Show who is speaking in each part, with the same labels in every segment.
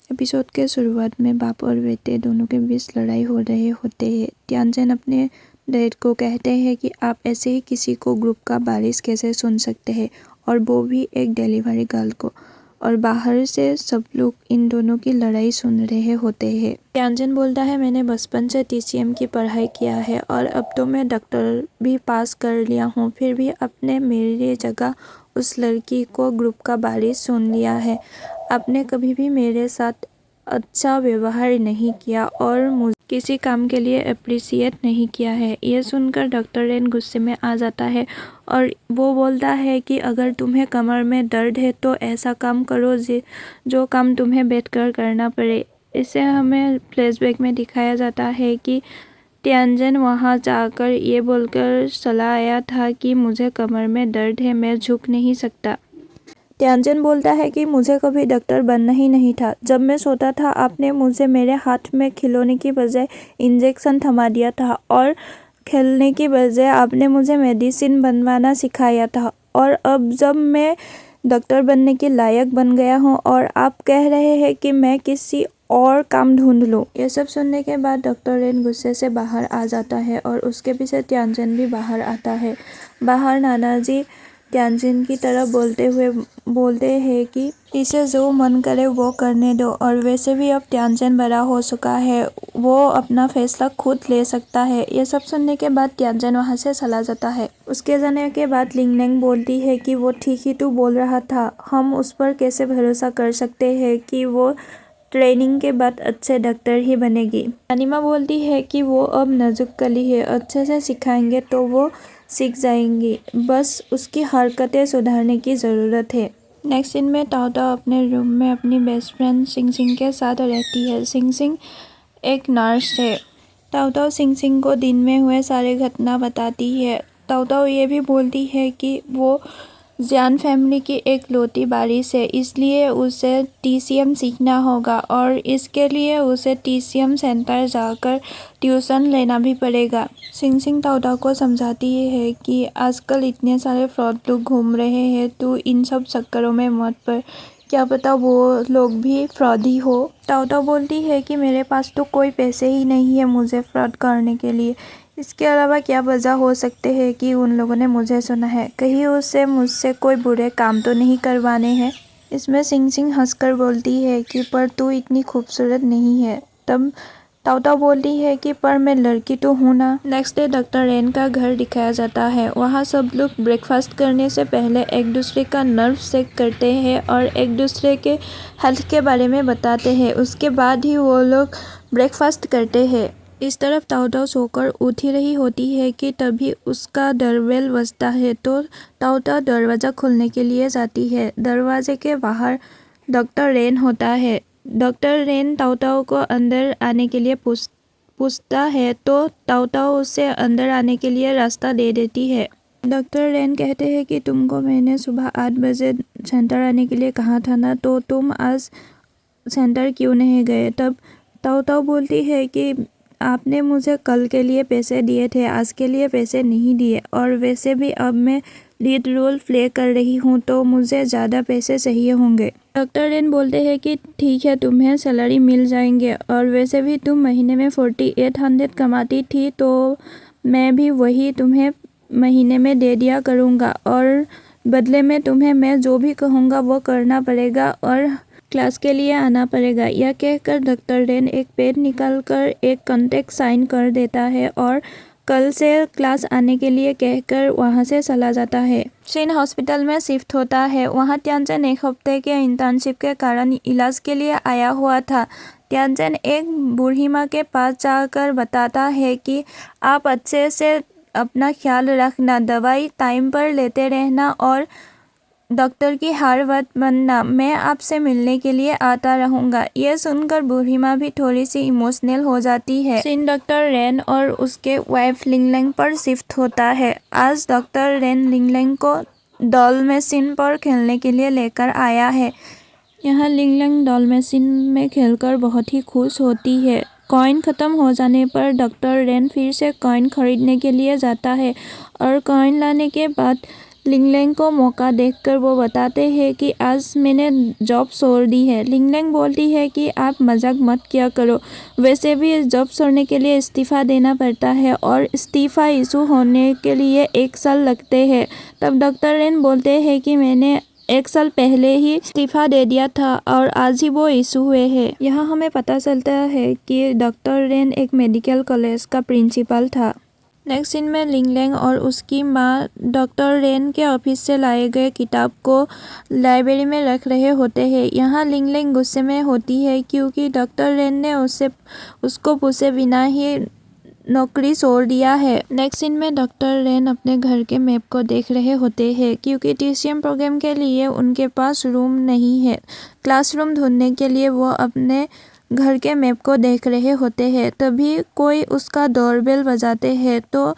Speaker 1: Episode के शुरुआत में बाप और बेटे दोनों के बीच लड़ाई हो रहे होते हैं। त्यानचन अपने डैड को कहते हैं कि आप ऐसे ही किसी को ग्रुप का बारिश कैसे सुन सकते हैं, और वो भी एक डिलीवरी गर्ल को। और बाहर से सब लोग इन दोनों की लड़ाई सुन रहे होते हैं। त्यानचन बोलता है, मैंने बचपन से TCM की पढ़ाई किया है और अब तो मैं डॉक्टर भी पास कर लिया हूँ, फिर भी आपने मेरी जगह उस लड़की को ग्रुप का बारिश सुन लिया है। आपने कभी भी मेरे साथ अच्छा व्यवहार नहीं किया और मुझे किसी काम के लिए अप्रिशिएट नहीं किया है। यह सुनकर डॉक्टर रेन गुस्से में आ जाता है और वो बोलता है कि अगर तुम्हें कमर में दर्द है तो ऐसा काम करो जो काम तुम्हें बैठकर करना पड़े। इसे हमें फ्लैशबैक में दिखाया जाता है कि त्यानचन वहां जाकर ये बोलकर चला आया था कि मुझे कमर में दर्द है, मैं झुक नहीं सकता। त्यानचन बोलता है कि मुझे कभी डॉक्टर बनना ही नहीं था। जब मैं सोता था आपने मुझे मेरे हाथ में खिलौने की बजाय इंजेक्शन थमा दिया था और खेलने की बजाय आपने मुझे मेडिसिन बनवाना सिखाया था, और अब जब मैं डॉक्टर बनने के लायक बन गया हूँ और आप कह रहे हैं कि मैं किसी और काम ढूंढ लूँ। ये सब सुनने के बाद डॉक्टर रेन गुस्से से बाहर आ जाता है और उसके पीछे त्यानचन भी बाहर आता है। बाहर नानाजी त्यानचन की तरफ बोलते हुए बोलते हैं कि इसे जो मन करे वो करने दो, और वैसे भी अब त्यानचन बड़ा हो चुका है, वो अपना फैसला खुद ले सकता है। ये सब सुनने के बाद त्यानचन वहाँ से चला जाता है। उसके जाने के बाद लिंगलेंग बोलती है कि वो ठीक ही तो बोल रहा था, हम उस पर कैसे भरोसा कर सकते हैं कि वो ट्रेनिंग के बाद अच्छे डॉक्टर ही बनेगी। अनिमा बोलती है कि वो अब नाजुक कली है, अच्छे से सिखाएंगे तो वो सीख जाएंगी, बस उसकी हरकतें सुधारने की ज़रूरत है। नेक्स्ट सीन में ताओ ताओ अपने रूम में अपनी बेस्ट फ्रेंड सिंग सिंग के साथ रहती है। सिंग सिंग एक नर्स है। ताओ ताओ सिंग सिंग को दिन में हुए सारे घटना बताती है। ताओ ताओ ये भी बोलती है कि वो जियान फैमिली की एक लौती बारिश है, इसलिए उसे TCM सीखना होगा और इसके लिए उसे TCM सेंटर जाकर ट्यूशन लेना भी पड़ेगा। सिंग सिंग ताओ ताओ को समझाती है कि आजकल इतने सारे फ्रॉड लोग घूम रहे हैं, तो इन सब चक्करों में मत पड़, क्या पता वो लोग भी फ्रॉडी हो। ताओ ताओ बोलती है कि मेरे पास तो कोई पैसे ही नहीं है मुझे फ्रॉड करने के लिए, इसके अलावा क्या वजह हो सकते हैं कि उन लोगों ने मुझे सुना है, कहीं उससे मुझसे कोई बुरे काम तो नहीं करवाने हैं। इसमें सिंग सिंग हंसकर बोलती है कि पर तू इतनी खूबसूरत नहीं है। तब ताओ ताओ बोलती है कि पर मैं लड़की तो हूँ ना। नेक्स्ट डे डॉक्टर रेन का घर दिखाया जाता है। वहाँ सब लोग ब्रेकफास्ट करने से पहले एक दूसरे का नर्व चेक करते हैं और एक दूसरे के हेल्थ के बारे में बताते हैं, उसके बाद ही वो लोग ब्रेकफास्ट करते हैं। इस तरफ ताओ ताओ सोकर उठ ही रही होती है कि तभी उसका डोरबेल बजता है, तो ताओ ताओ दरवाज़ा खोलने के लिए जाती है। दरवाजे के बाहर डॉक्टर रेन होता है। डॉक्टर रेन ताओ ताओ को अंदर आने के लिए पूछता है, तो ताओ ताओ उसे अंदर आने के लिए रास्ता दे देती है। डॉक्टर रेन कहते हैं कि तुमको मैंने सुबह 8 बजे सेंटर आने के लिए कहा था ना, तो तुम आज सेंटर क्यों नहीं गए। तब ताओ ताओ बोलती है कि आपने मुझे कल के लिए पैसे दिए थे, आज के लिए पैसे नहीं दिए, और वैसे भी अब मैं लीड रोल प्ले कर रही हूँ तो मुझे ज़्यादा पैसे चाहिए होंगे। डॉक्टर रेन बोलते हैं कि ठीक है, तुम्हें सैलरी मिल जाएंगे, और वैसे भी तुम महीने में 4800 कमाती थी, तो मैं भी वही तुम्हें महीने में दे दिया करूँगा, और बदले में तुम्हें मैं जो भी कहूँगा वो करना पड़ेगा और क्लास के लिए आना पड़ेगा। यह कहकर डॉक्टर रेन एक पेन निकालकर एक कॉन्ट्रैक्ट साइन कर देता है और कल से क्लास आने के लिए कहकर वहां से चला जाता है। शिन हॉस्पिटल में शिफ्ट होता है। वहां त्यानचन एक हफ्ते के इंटर्नशिप के कारण इलाज के लिए आया हुआ था। त्यानचन एक बूढ़ी माँ के पास जाकर बताता है कि आप अच्छे से अपना ख्याल रखना, दवाई टाइम पर लेते रहना और डॉक्टर की हर बात मानना, मैं आपसे मिलने के लिए आता रहूंगा। यह सुनकर बूढ़ी माँ भी थोड़ी सी इमोशनल हो जाती है। सिन डॉक्टर रेन और उसके वाइफ लिंगलेंग पर शिफ्ट होता है। आज डॉक्टर रेन लिंगलेंग को डॉल मशीन पर खेलने के लिए लेकर आया है। यहाँ लिंगलेंग डॉल मशीन में खेलकर बहुत ही खुश होती है। कॉइन ख़त्म हो जाने पर डॉक्टर रेन फिर से कॉइन खरीदने के लिए जाता है और कॉइन लाने के बाद लिंगलेंग को मौका देखकर वो बताते हैं कि आज मैंने जॉब छोड़ दी है। लिंगलेंग बोलती है कि आप मजाक मत किया करो, वैसे भी इस जॉब छोड़ने के लिए इस्तीफ़ा देना पड़ता है और इस्तीफ़ा इशू होने के लिए 1 साल लगते हैं। तब डॉक्टर रेन बोलते हैं कि मैंने 1 साल पहले ही इस्तीफ़ा दे दिया था और आज ही वो इशू हुए हैं। यहाँ हमें पता चलता है कि डॉक्टर रेन एक मेडिकल कॉलेज का प्रिंसिपल था। नेक्स्ट सीन में लिंगलेंग और उसकी माँ डॉक्टर रेन के ऑफिस से लाए गए किताब को लाइब्रेरी में रख रहे होते हैं। यहाँ लिंगलेंग गुस्से में होती है क्योंकि डॉक्टर रेन ने उसको पूछे बिना ही नौकरी छोड़ दिया है। नेक्स्ट सीन में डॉक्टर रेन अपने घर के मैप को देख रहे होते हैं क्योंकि TCM प्रोग्राम के लिए उनके पास रूम नहीं है। क्लासरूम ढूंढने के लिए वो अपने घर के मैप को देख रहे होते हैं। तभी कोई उसका डोरबेल बजाते हैं तो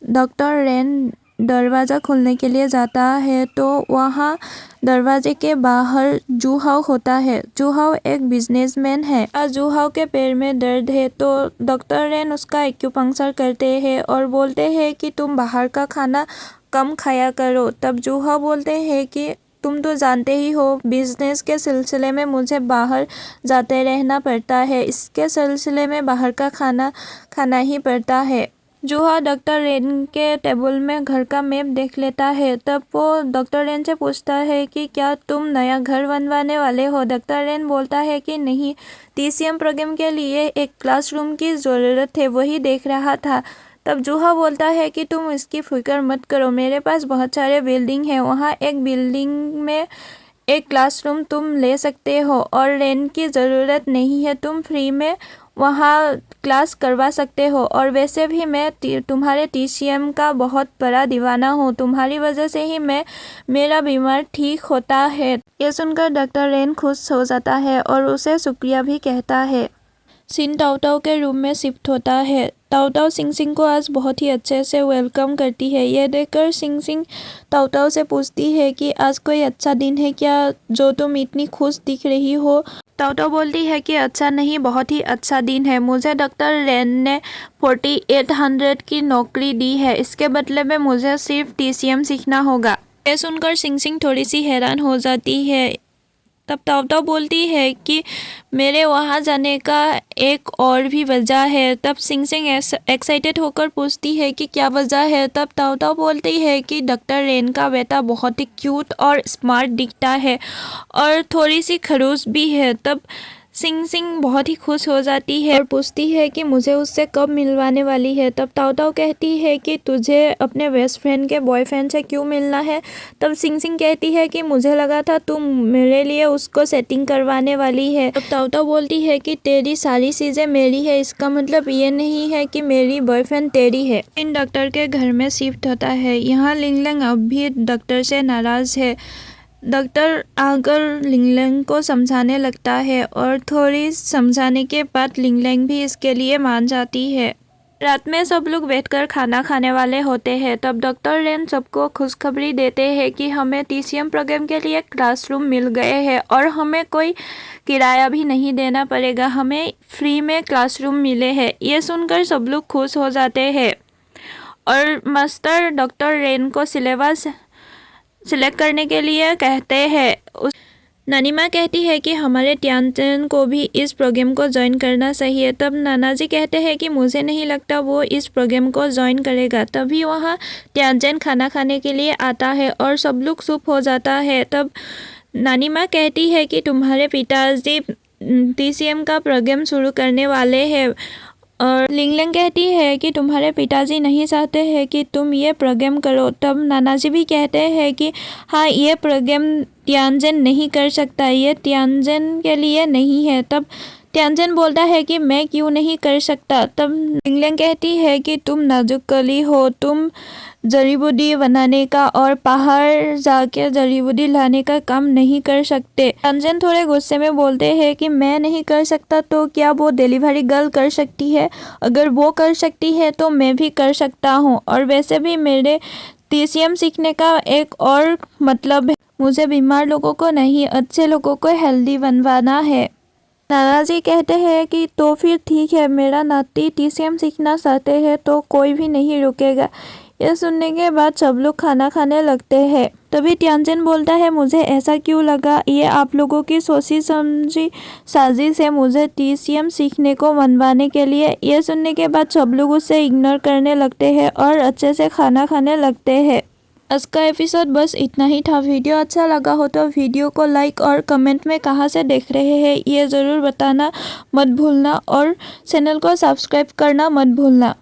Speaker 1: डॉक्टर रेन दरवाज़ा खोलने के लिए जाता है तो वहाँ दरवाजे के बाहर जूहाओ होता है। जूहाओ एक बिजनेसमैन है। आज जूहाओ के पैर में दर्द है तो डॉक्टर रेन उसका एक्यूपंक्चर करते हैं और बोलते हैं कि तुम बाहर का खाना कम खाया करो। तब जूहाओ बोलते हैं कि तुम तो जानते ही हो बिजनेस के सिलसिले में मुझे बाहर जाते रहना पड़ता है, इसके सिलसिले में बाहर का खाना खाना ही पड़ता है। जूहा डॉक्टर रेन के टेबल में घर का मैप देख लेता है। तब वो डॉक्टर रेन से पूछता है कि क्या तुम नया घर बनवाने वाले हो। डॉक्टर रेन बोलता है कि नहीं, TCM प्रोग्राम के लिए एक क्लासरूम की ज़रूरत है, वही देख रहा था। तब जूहा बोलता है कि तुम इसकी फिक्र मत करो, मेरे पास बहुत सारे बिल्डिंग हैं, वहाँ एक बिल्डिंग में एक क्लासरूम तुम ले सकते हो और रेंट की ज़रूरत नहीं है, तुम फ्री में वहाँ क्लास करवा सकते हो। और वैसे भी मैं तुम्हारे TCM का बहुत बड़ा दीवाना हूँ, तुम्हारी वजह से ही मेरा बीमार ठीक होता है। ये सुनकर डॉक्टर रेन खुश हो जाता है और उसे शुक्रिया भी कहता है। सीन ताओताओ के रूम में शिफ्ट होता है। ताओताओ सिंग सिंग को आज बहुत ही अच्छे से वेलकम करती है। यह देखकर सिंग सिंग ताओताओ से पूछती है कि आज कोई अच्छा दिन है क्या जो तुम इतनी खुश दिख रही हो। ताओताओ बोलती है कि अच्छा नहीं, बहुत ही अच्छा दिन है, मुझे डॉक्टर रेन ने 4800 की नौकरी दी है, इसके बदले में मुझे सिर्फ TCM सीखना होगा। यह सुनकर सिंग सिंग थोड़ी सी हैरान हो जाती है। तब ताओताओ बोलती है कि मेरे वहाँ जाने का एक और भी वजह है। तब सिंग सिंग एक्साइटेड होकर पूछती है कि क्या वजह है। तब ताओताओ बोलती है कि डॉक्टर रेन का बेटा बहुत ही क्यूट और स्मार्ट दिखता है और थोड़ी सी खड़ूस भी है। तब सिंग सिंग बहुत ही खुश हो जाती है और पूछती है कि मुझे उससे कब मिलवाने वाली है। तब ताओताओ कहती है कि तुझे अपने बेस्ट फ्रेंड के बॉयफ्रेंड से क्यों मिलना है। तब सिंग सिंग कहती है कि मुझे लगा था तुम मेरे लिए उसको सेटिंग करवाने वाली है। तब ताओताओ बोलती है कि तेरी सारी चीज़ें मेरी है, इसका मतलब ये नहीं है कि मेरी बॉयफ्रेंड तेरी है। इन डॉक्टर के घर में शिफ्ट होता है। यहाँ लिंगलेंग अब भी डॉक्टर से नाराज़ है। डॉक्टर आकर लिंगलेंग को समझाने लगता है और थोड़ी समझाने के बाद लिंगलेंग भी इसके लिए मान जाती है। रात में सब लोग बैठकर खाना खाने वाले होते हैं। तब डॉक्टर रेन सबको खुशखबरी देते हैं कि हमें TCM प्रोग्राम के लिए क्लासरूम मिल गए हैं और हमें कोई किराया भी नहीं देना पड़ेगा, हमें फ्री में क्लासरूम मिले हैं। ये सुनकर सब लोग खुश हो जाते हैं और मास्टर डॉक्टर रेन को सिलेबस सिलेक्ट करने के लिए कहते हैं। नानी माँ कहती है कि हमारे टियानचन को भी इस प्रोग्राम को ज्वाइन करना चाहिए। तब नानाजी कहते हैं कि मुझे नहीं लगता वो इस प्रोग्राम को ज्वाइन करेगा। तभी वहाँ टियानचन खाना खाने के लिए आता है और सब लोग चुप हो जाता है। तब नानी माँ कहती है कि तुम्हारे पिताजी TCM का प्रोग्राम शुरू करने वाले हैं और लिंगलेंग कहती है कि तुम्हारे पिताजी नहीं चाहते हैं कि तुम ये प्रोग्राम करो। तब नानाजी भी कहते हैं कि हाँ, ये प्रोग्राम टियानचन नहीं कर सकता, ये टियानचन के लिए नहीं है। तब टियानचन बोलता है कि मैं क्यों नहीं कर सकता। तब लिंगलेंग कहती है कि तुम नाजुक कली हो, तुम जड़ी बूटी बनाने का और पहाड़ जाके जड़ी बूटी लाने का काम नहीं कर सकते। टियानचन थोड़े गुस्से में बोलते हैं कि मैं नहीं कर सकता तो क्या वो डिलीवरी गर्ल कर सकती है, अगर वो कर सकती है तो मैं भी कर सकता हूँ। और वैसे भी मेरे TCM सीखने का एक और मतलब है, मुझे बीमार लोगों को नहीं, अच्छे लोगों को हेल्दी बनवाना है। नानाजी कहते हैं कि तो फिर ठीक है, मेरा नाती TCM सीखना चाहते हैं तो कोई भी नहीं रुकेगा। यह सुनने के बाद सब लोग खाना खाने लगते हैं। तभी तियानचेन बोलता है, मुझे ऐसा क्यों लगा, ये आप लोगों की सोची समझी साजिश है मुझे TCM सीखने को मनवाने के लिए। यह सुनने के बाद सब लोग उसे इग्नोर करने लगते हैं और अच्छे से खाना खाने लगते हैं। आज का एपिसोड बस इतना ही था। वीडियो अच्छा लगा हो तो वीडियो को लाइक और कमेंट में कहाँ से देख रहे हैं ये ज़रूर बताना मत भूलना और चैनल को सब्सक्राइब करना मत भूलना।